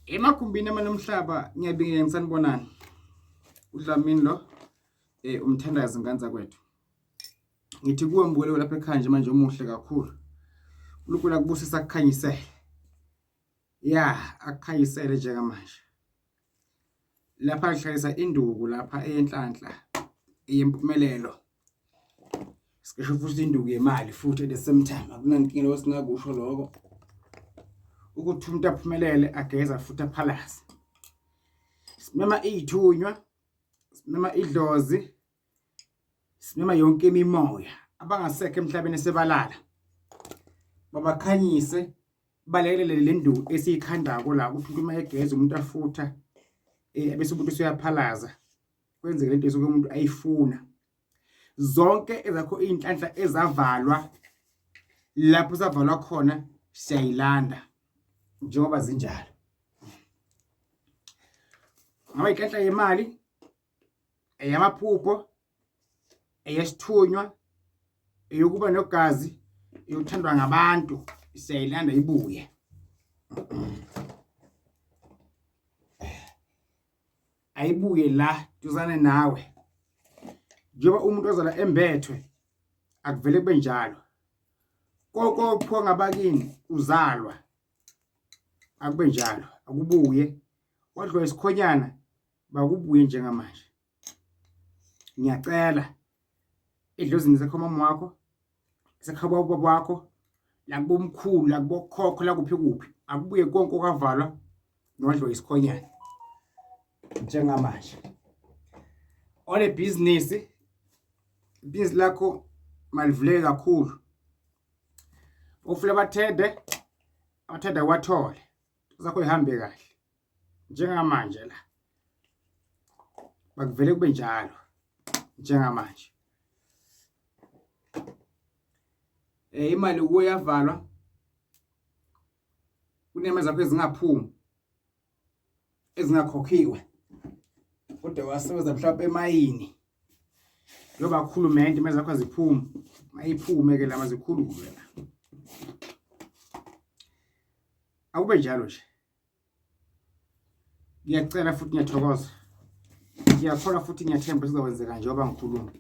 Emagumbini amanomhlaba ngiyabingelela ngisanibonani. Udlamini lo umthandazi nganza kwethu. Ngithi kuwe mbukelo lapha ekhaya nje manje umuhle kakhulu. uNkulunkulu akubusisa akukhanyisele. Akukhanyisele njengamanje. Lapha ngihlalisa induku lapha eyenhlanhla eyempumelelo. Sikesho futhi induku yemali futhi at the same time akunankinga osingakusho lokho. Ukuthi umuntu aphumelele ageza futhi aphalaze. Simema izithunywa, simema idlozi, simema yonke imimoya abangasekho emhlabeni sebalala. Babakhanyise balekele le nduku esiyikhandako la ukuthi uma egeza umuntu afutha bese umuntu uyaphalaza. Kwenzeke lento esuke umuntu ayifuna. Zonke ezakho inhlanhla ezavalwa lapho savalwa khona siyayilanda njengoba zinjalo. Ngaba inhlanhla yemali, eyamaphupho, eyesithunywa, eyokuba nogazi, eyothandwa ngabantu siyayilanda ibuye. Ayibuye la duzane nawe. Njengoba umuntu ozala embethwe akuvele kube njalo. Konke okuphiwa ngabakini uzalwa akube njalo, akubuye. Wadliwa isikhonyana bakubuye njengamanje. Ngiyacela edlozini zakho mama wakho, sekhaba ubaba wakho, la kubomkhulu, la kubokhokho, la kuphi akubuye konke okavalwa nodliwa isikhonyana njengamanje. Ole business lakho malivuleke kakhulu. Ufuna abathede wathole. Zakho ihambe kahle. Njengamanje la. Bakuvele kube njalo njengamanje. Imali kuyavalwa. Kunemali zakho ezingaphumi. Ezingakhokhiwe. Kodwa wasebenza mhlawumbe emayini. Njoba ukhulumende imali zakho aziphume. Mayiphume ke lama zikhululwe la. Akube njalo nje. Ngiyacela futhi ngiyathokoza. Ngiyakholwa futhi ngiyathemba sizokwenzeka njengoba ngikhuluma.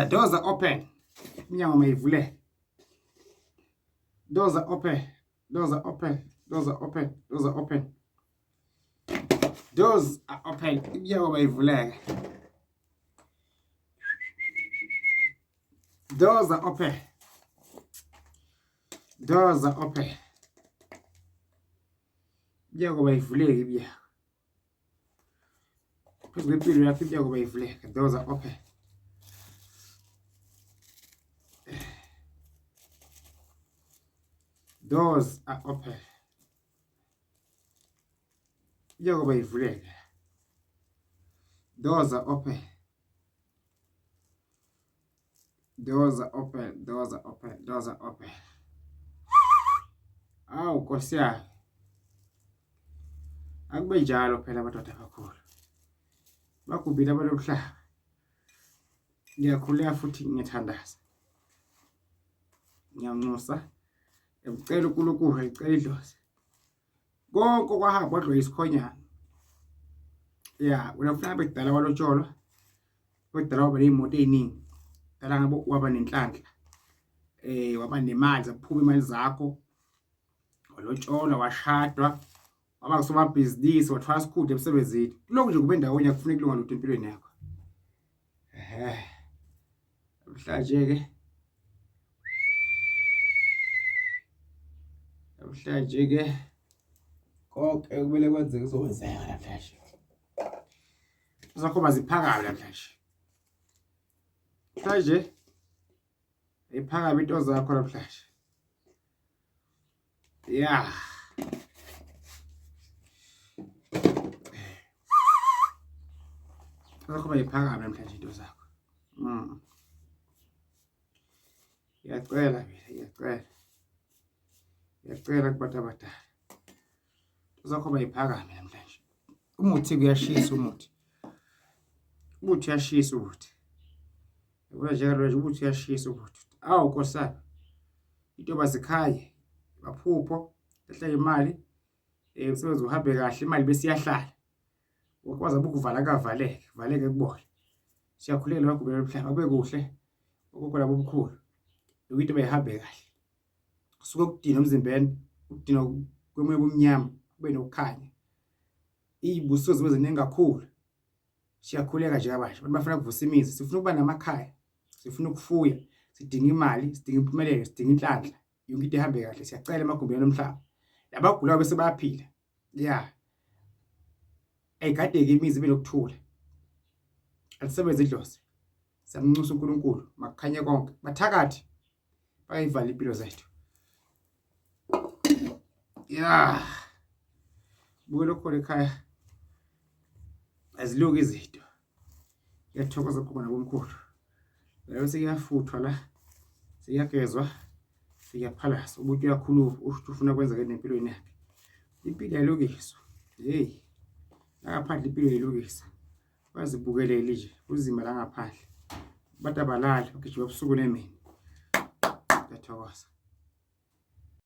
Doors are open. Minyango mayivuleke. Doors are open. Doors are open. Doors are open. Doors are open. Doors are open. Minyango mayivuleke. Doors are open. Doors are open. Minyango mayivuleke ibya. Phezu kwempilo yakho minyango mayivuleke. Doors are open. Doors are open. Minyango mayivuleke. Doors are open. Doors are open. Doors are open. Doors are open. Awu Nkosi yami. Akube njalo phela abadoda kakhulu. Bakubila balomhlaba. Ngiyakhuleka futhi ngiyathandaza. Ngiyanxusa. Ngicela uNkulunkulu ngicela idlozi. Konke kwahamba kwadliwa isikhonyana. Wena ufuna bekudala walotsholo. Bekudala waba nezimoto eziningi. Dala ngabe waba nenhlanhla. Waba nemali zaphuma imali zakho. Walotsholo washadwa. Waba kusomabhizinisi wathwala isikhundla emsebenzini. Lokho nje kube ndawonye akufuneki kulunga lutho empilweni yakho. Namhlanje ke konke kumele kwenzeke kuzokwenzeka namhlanje. Zakho baziphakame namhlanje. Manje iphakame into zakho namhlanje. Zakho bayiphakame namhlanje into zakho. Ngiyacela mina, ngiyacela kubantu abadala. Zakho bayiphakame namhlanje. Umuthi kuyashisa umuthi. Ubuthi uyashisa ubuthi. Ubona njalo nje ukuthi uyashisa ubhuti. Awu Nkosana, into bazikhaye baphupho ehla imali umsebenzi uhambe kahle imali bese iyahlala. Ukwazi ukuvala kavaleke, valeke kubona. Siyakhuleka bagubela umhlaba kube kuhle. Ukukho labo obukhulu. Ukuthi beyihambe kahle. Kusuke ukudina emzimbeni, ukudina kwemoya obumnyama kube nokukhanya. Izibusiso zibe ziningi kakhulu. Siyakhuleka nje kabasha. Abantu bafuna ukuvusa imizi, sifuna ukuba namakhaya, sifuna ukufuya, sidinga imali, sidinga impumelelo, sidinga inhlanhla. Yonke into ihambe kahle. Siyacela emagumbeni omhlaba. Labagulayo bese bayaphila. Yeah. Ayigadeke imizi ibe nokuthula. Alisebenze idlozi. Siyamnxusa uNkulunkulu makukhanye konke. Bathakathi bayivala impilo zethu. Yeah. Buke lokho ekhaya. Aziluki izinto. Ngiyathokoza ukuba nabomkhulu. Leyo sekuyafuthwa la. Siyagezwa. Siyaphalasa umuntu uyakhuluma ufuna kwenza ke nempilweni yakhe. Impilo yalukiswa. Hey. Ngaphandle impilo yelukisa. Bazibukelele nje uzima la ngaphandle. Abantu abalali bagijima ebusuku nemini. Ngiyathokoza.